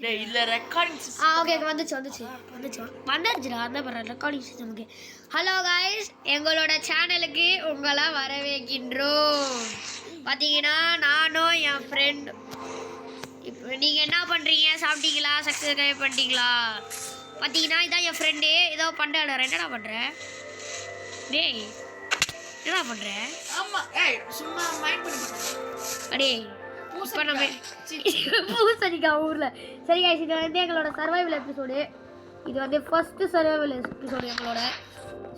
டேய் இல்ல recording okay வந்துச்சுடா அந்த பர ரெக்கார்டிங் சிஸ்டமுக்கு. ஹலோ காய்ஸ், எங்களோட சேனலுக்கு உங்களை வரவேற்கின்றோம். பார்த்தீங்கன்னா நானும் என் ஃப்ரெண்ட். இப்போ நீங்கள் என்ன பண்ணுறீங்க? சாப்பிட்டீங்களா? சப்ஸ்கிரைப் பண்ணிட்டீங்களா? பார்த்தீங்கன்னா இதான் என் ஃப்ரெண்டு. ஏதோ பண்ணுறேன். என்னடா பண்ணுறேன்? டேய் என்னடா பண்ணுறேன்? ஆமாம். ஏய் சும்மா மைண்ட் பண்ணி அடே இப்போ நம்ம பூசணிக்கா ஊரில். சரி காய்ஸ், இது வந்து எங்களோட சர்வைவல் எபிசோடு. இது வந்து ஃபர்ஸ்ட் சர்வைவல் எபிசோடு எங்களோட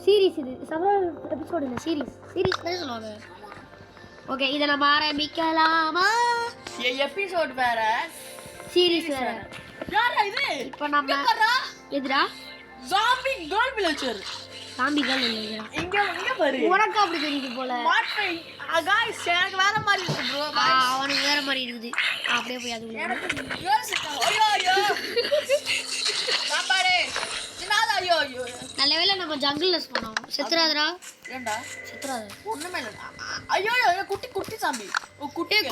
சீரீஸ். இது சர்வைவல் எபிசோடு இல்லை, சீரீஸ் தான் சொல்லுவாங்க. ஓகே, இதை நம்ம ஆரம்பிக்கலாமா? எபிசோட் வேற, சீரீஸ் வேற. யாரா இது? இப்போ நம்ம எதுடா zombie girl villager. Zombie girl இல்லையா? இங்க பாரு, உனக்கு அப்படி தெரியுது போல. गाइस எனக்கு வேற மாதிரி இருக்கு bro. அவனுக்கு வேற மாதிரி இருக்குது. அப்படியே போய் அது ஐயோ ஐயோ பாப்பாரே சின்னதா. ஐயோ நல்ல வேளை நம்ம ஜங்கிள்ல போனோம். செத்துறாதடா. ஏண்டா செத்துறாத? ஒண்ணுமே இல்ல. ஐயோ ஐயோ குட்டி சாம்பி.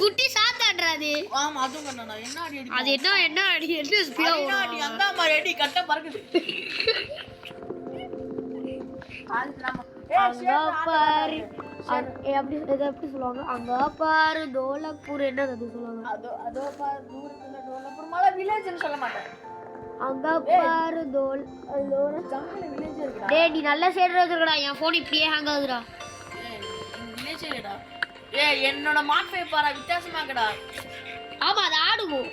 குட்டி சாத்தான்றாது. ஆமா அதுவும் பண்ணனா. என்ன அடி அடி? அது என்ன அடி? என்ன ஸ்பீடா ஓடுது? அடி அந்த மாதிரி அடி கட்ட பறக்குது. அங்க பாரு, எப்படி சொல்லுவாங்க? அங்க பாரு தோலக்பூர். என்ன அது சொல்லுவாங்க? அதோ பாரு தூரத்துல தோலக்பூர் மலை வில்லேஜ்னு சொல்ல மாட்டேன். அங்க பாரு ஜங்கிள் வில்லேஜ் இருக்குடா. டேய் நீ நல்ல சைடு வச்சிருக்கடா. என் போன் இப்படியே ஹேங் ஆகுதுடா. வில்லேஜ் இல்லடா. என்னோட மாட்பை பாரு வித்தியாசமா இருக்குடா. ஆமா அது ஆடுவோம்.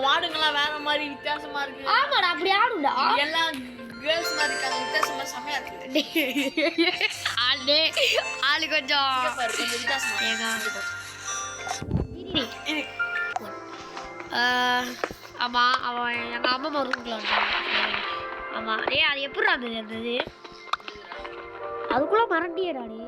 மாடுங்கலாம் வேற மாதிரி வித்தியாசமா இருக்கு. ஆமாடா அப்படி ஆடும்டா. எல்லாம் கேர்ள்ஸ் மாதிரி இருக்காங்க. வித்தியாசமா செமையா இருக்கு. ஆளு கொஞ்சம் வித்தியாசமா. ஆமா அவன் எங்க அம்மா ரூம்ல ஆமா. டேய் அது எப்படி இருந்தது? அதுக்குள்ள மறண்டியடாடே.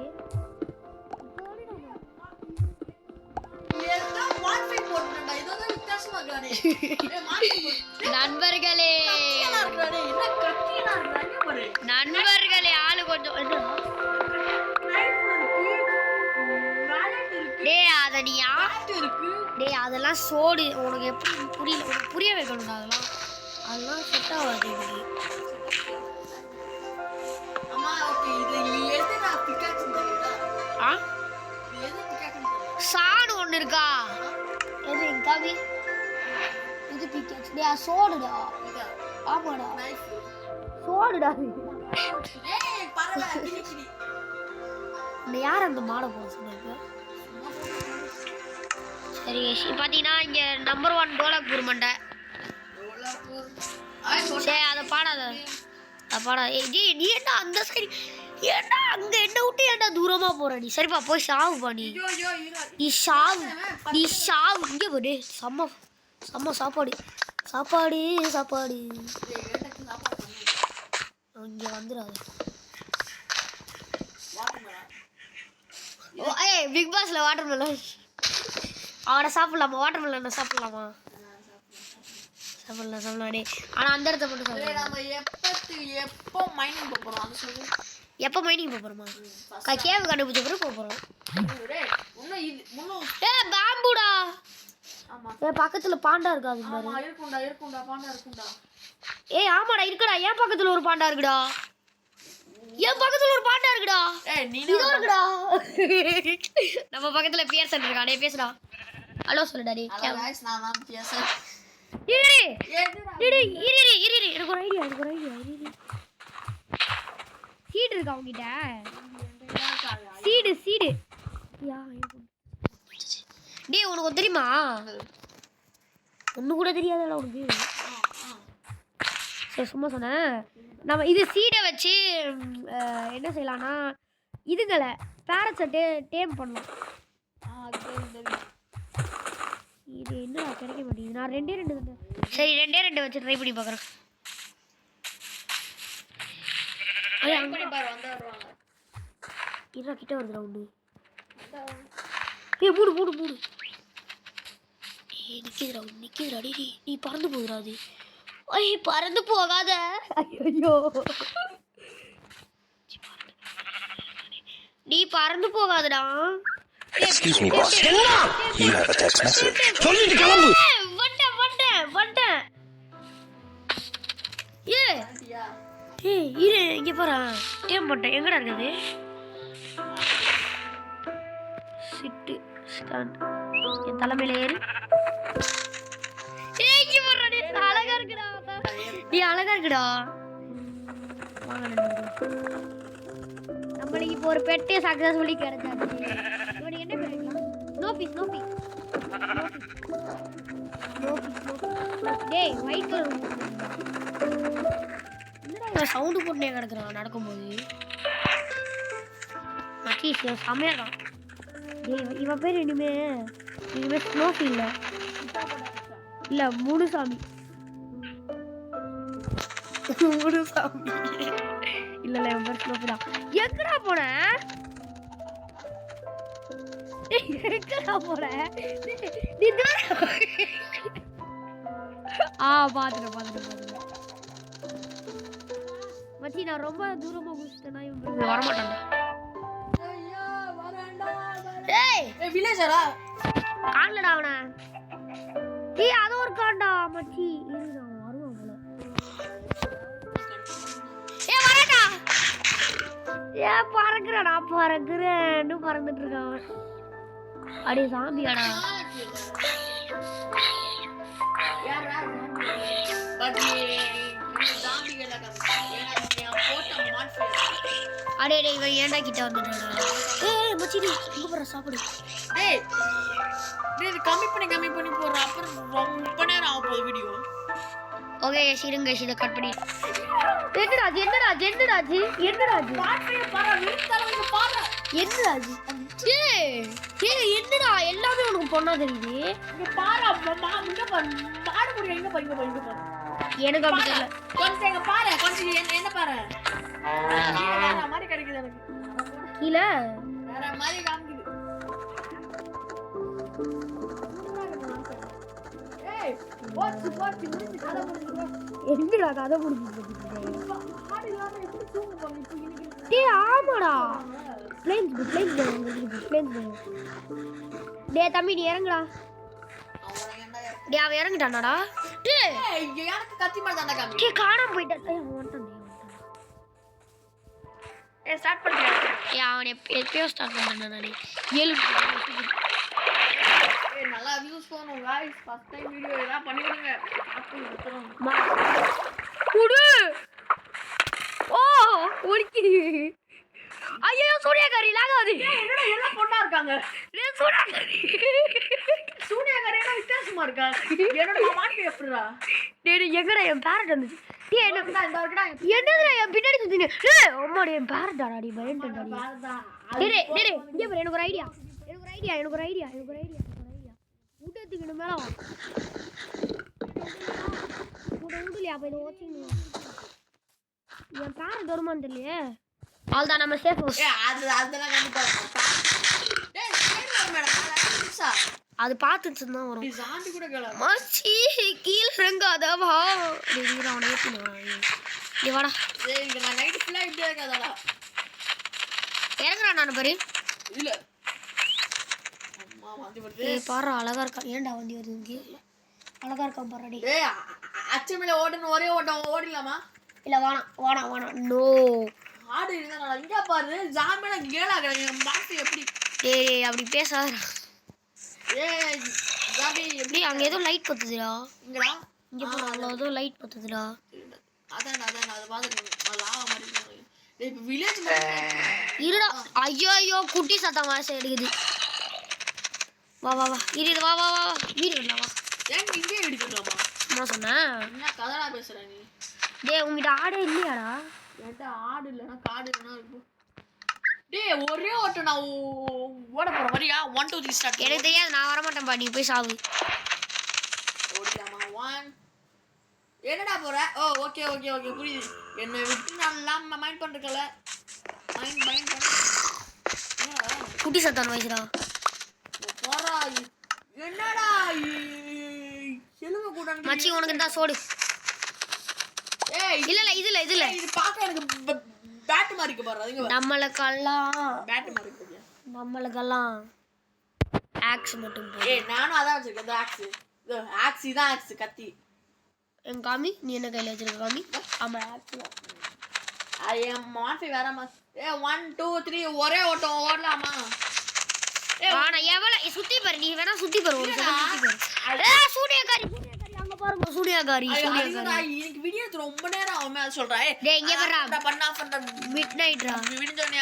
நண்பர்களே ஆளு கொஞ்சம் டேய் அத நீ டேய் அதெல்லாம் சோடு. உனக்கு எப்படி புரியல? உனக்கு புரிய வைக்கணும்டா. அதெல்லாம் செட் ஆகாது. சாடு ஒன்று இருக்கா? எது காவி? இது பிக்கெட்ஸ். டே சோடுடா. ஆமாடா சோடுடா. யார் அந்த மாடை போட சொன்னாங்க? சரி பார்த்தீங்கன்னா இங்கே நம்பர் 1 டோலக்பூர் மண்டை. சரி அதை பாடாத. ஜி நீ என்ன அந்த சைடு? ஏண்டா அங்கே என்ன விட்டு ஏண்டா தூரமாக போகிற நீ? சரிப்பா போய் சாவுப்பா நீ. நீ சாவு இங்கே போடு. செம்ம சாப்பாடு இங்கே வந்துடாது. ஏய் பிக் பாஸ்ல வாட்டர் மெலன் அவனை சாப்பிடலாமா? வாட்டர் மெலன் சாப்பிடலாமா? சாப்பிடலாம். டே ஆனால் அந்த இடத்த மட்டும் சாப்பிடலாம். எப்போ மைனிங் போகிறோமா? கேவ் கண்டுபிடிச்ச பிறகு போகிறோம். பாம்புடா. பக்கத்தில் பாண்டா இருக்கா? அது இருக்கும்டா. ஏய் ஆமாடா இருக்குடா. என் பக்கத்தில் ஒரு பாண்டா இருக்குடா. இதோ இருக்குடா. நம்ம பக்கத்துல பியர்சன் இருக்கா. டேய் பேசுடா. ஹலோ சொல்லுடா. டேய் நான் தான் பியர்சன். இரு எனக்கு ஒரு ஐடியா. சீடு இருக்கா உங்ககிட்ட? சீடு டேய் உனக்கு தெரியுமா? ஒன்று கூட தெரியாதடா உனக்கு. சரி சும்மா சொன்னேன். நம்ம இது சீடை வச்சு என்ன செய்யலாம்னா இதுங்களை பேரட்ஸை டேம் பண்ணலாம். இது என்ன கிடைக்க மாட்டேங்குது. நான் 2 சரி 2 வச்சு ட்ரை பண்ணி பார்க்குறேன். இதா கிட்ட வருதுடா ஒன்று. மூடு. நிற்கிதுடா. நீ பறந்து போகுதுடா. அது பறந்து போகாத. ஐயோ நீ பறந்து போகாதடா. Excuse me, boss. You have a text message. சொல்லிட்டு கிளம்பு. வந்துட்டேன். ஏய் இரு இங்கே போகிறா டேம் போட்டேன் எங்கடா இருக்குது சிட்டு ஸ்டாண்ட் என் தலைமையில ஏறி ஏய் இங்கே போடுறா நீ அழகா இருக்குடா நீ அழகா இருக்குடா நம்மளுக்கு இப்போ ஒரு பெட்டே சக்ஸஸ்ஃபுல்லி கிடைச்சாச்சு இவனுக்கு என்ன பேர் வைக்கலாம் நோபீஸ் நோபீஸ் டேய் ஒயிட் கலர் என்னடா சவுண்டு போட்டுனே கிடக்குறான் நடக்கும்போது மச்சீஸ் செமையா தான் டேய் இவன் பேர் இனிமே ஸ்னோஃபி இல்லை முனுசாமி முனுசாமி இல்லை இவன் பேர் ஸ்னோஃபி தான் எங்கடா போன எங்கடா போன நீ பாத்துட்டேன் மச்சி நான் ரொம்ப தூரமா குதிச்சிட்டேனா இவன் வர மாட்டான்டா ஏய் வில்லேஜரா காணலடா அவனை ஏய் அது ஒரு காண்டா மச்சி இருடா வருவான் போல ஏய் வரடா ஏய் பறக்குறடா பறக்குறேன்னு பறந்துட்டு இருக்கான் அவன் அடே சாமியாடா அடே டேய் இவன் ஏன்டா கிட்ட வந்துட்டாடா ஏய் மச்சி நீ இங்க போற சாப்பிடு டேய் டேய் கம்மி பண்ணி போற அப்புறம் ரொம்ப நேரம் ஆக போகுது வீடியோ ஓகே இருங்க இத கட் பண்ணி என்னடா பாரு வீட்ல பாரு என்னடா எல்லாமே உனக்கு பொண்ணா தெரியுது இங்க பாரு முன்ன பாரு மாடு குடி எங்க பாரு எனக்கு அப்படி தெரியல கொஞ்சம் எங்க பாரு கொஞ்சம் என்ன பாரு வேற மாதிரி கிடைக்குது எனக்கு கீழ வேற மாதிரி காமிக்குது ஏய் போச்சு முடிஞ்சு கதை முடிஞ்சு என்னடா கதை முடிஞ்சு மாடு இல்லாம எப்படி தூங்க போறீங்க இப்போ இன்னைக்கு டேய் ஆமாடா பிளேன்ஸ் டேய் தம்பி நீ இறங்குடா டேய் அவன் இறங்கிட்டானாடா டேய் எனக்கு கத்தி மாதிரி தாண்டா காமி டேய் காணாம போயிட்டான் டேய் அவன் வந்துட்டான் ஸ்டார்ட் பண்ணியா அவன் எப்பயோ ஸ்டார்ட் பண்ணான் நானே 7 நல்லா வியூஸ் போணும் गाइस ஃபர்ஸ்ட் டைம் வீடியோ எல்லாம் பண்ணிடுங்க பாத்து விட்டுறோம் குடு ஓ ஒடிக்கி ஐயோ சூர்யாகாரி லாகாது என்னடா எல்லாம் பொண்ணா இருக்காங்க டேய் சூர்யாகாரி என்ன வித்தியாசமா இருக்கா என்னோட மாட்டி எப்பறா டேய் எங்கடா என் பேரட் வந்துச்சு டேய் என்ன இந்த வரடா என்னடா என் பின்னாடி சுத்தினே டேய் அம்மாடி என் பேரட் டாடி பயந்துடா டேய் இங்க பாரு எனக்கு ஒரு ஐடியா ஊட்டத்துக்கு மேல வா ஊடலியா போய் வாட்சிங் என் பேரட் வருமான்னு தெரியலையே ஆல்தான் நம்ம சேஃப் அதெல்லாம் கண்டிப்பா டேய் சைடு வர மேடம் அது பார்த்துட்டு தான் வரும் நீ சாந்தி கூட கேள மச்சி கீழ இறங்காத வா டேய் அவனை ஏத்தினு வரேன் நீ வாடா டேய் இங்க நான் நைட் ஃபுல்லா இப்படியே இருக்காதடா இறங்குறா நான் பாரு இல்ல அம்மா வந்து வருது ஏய் பாரு அழகா இருக்கா ஏன்டா வண்டி வருது இங்க அழகா இருக்கா பாரு டேய் டேய் அச்சமேல ஓடணும் ஒரே ஓட்டம் ஓடிடலாமா இல்ல வாணா நோ ஆடு இருந்தா இங்க பாரு ஜாமேல கேளா கடங்க மாட்டி எப்படி ஏய் அப்படி பேசாத ஏய் ஜாபி எப்படி அங்க ஏதோ லைட் பத்துதுடா இங்கடா இங்க போறோம் ஏதோ லைட் பத்துதுடா அதான் அது பாத்துட்டு லாவா மாதிரி இருக்கு. டேய் இப்ப வில்லேஜ் இருடா ஐயோ குட்டி சத்தமா எடுக்குது வா இரு வா வீடு வா ஏன் இங்கே எடுக்கலாமா என்ன சொன்னேன் என்ன கதடா பேசுற நீ டேய் உன்கிட்ட ஆடே இல்லையாடா என்கிட்ட ஆடு இல்லைன்னா காடு இல்லைன்னா இருக்கும் டேய் ஒரே ஓட்டம் நான் ஓட போறேன் வரியா 1 2 3 ஸ்டார்ட் எனக்கு தெரியாது நான் வர மாட்டேன்பா நீ போய் சாவு ஓடிலாமா 1 என்னடா போற ஓ ஓகே புரியுது என்னை விட்டு நல்லா மைண்ட் பண்றக்கல மைண்ட் பண்ண குட்டி சத்தம் வயசுடா போறா என்னடா செலுவ கூட மச்சி உனக்கு தான் சோடு ஏய் இல்ல இதுல இது பாக்க எனக்கு பேட் மாதிரி இருக்கு பாரு அதுங்க நம்மளுக்கெல்லாம் பேட் மாதிரி இருக்கு நம்மளுக்கெல்லாம் ஆக்ஸ் மட்டும் போதும். ஏய் நானும் அதான் வச்சிருக்கேன் இந்த ஆக்ஸ் இது ஆக்ஸ் இதான் ஆக்ஸ் கத்தி என் காமி நீ என்ன கையில வச்சிருக்க காமி ஆமா ஆக்ஸ் என் மாஃபி வேறம்மா. 1 2 3 ஒரே ஓட்டம் ஓடலாமா? ஆனா எவ்வளவு சுத்தி பாரு, நீ வேணா சுத்தி பாரு, ஒரு செகண்ட் சுத்தி பாரு. சூனியக்காரி அங்க பாருங்க, சூனியக்காரி. இன்னைக்கு வீடியோ ரொம்ப நேரம் ஆகுமே, அது சொல்றேன். டேய் இங்க வர்றா, பண்ணா மிட் நைட்ரா விடிஞ்சோனே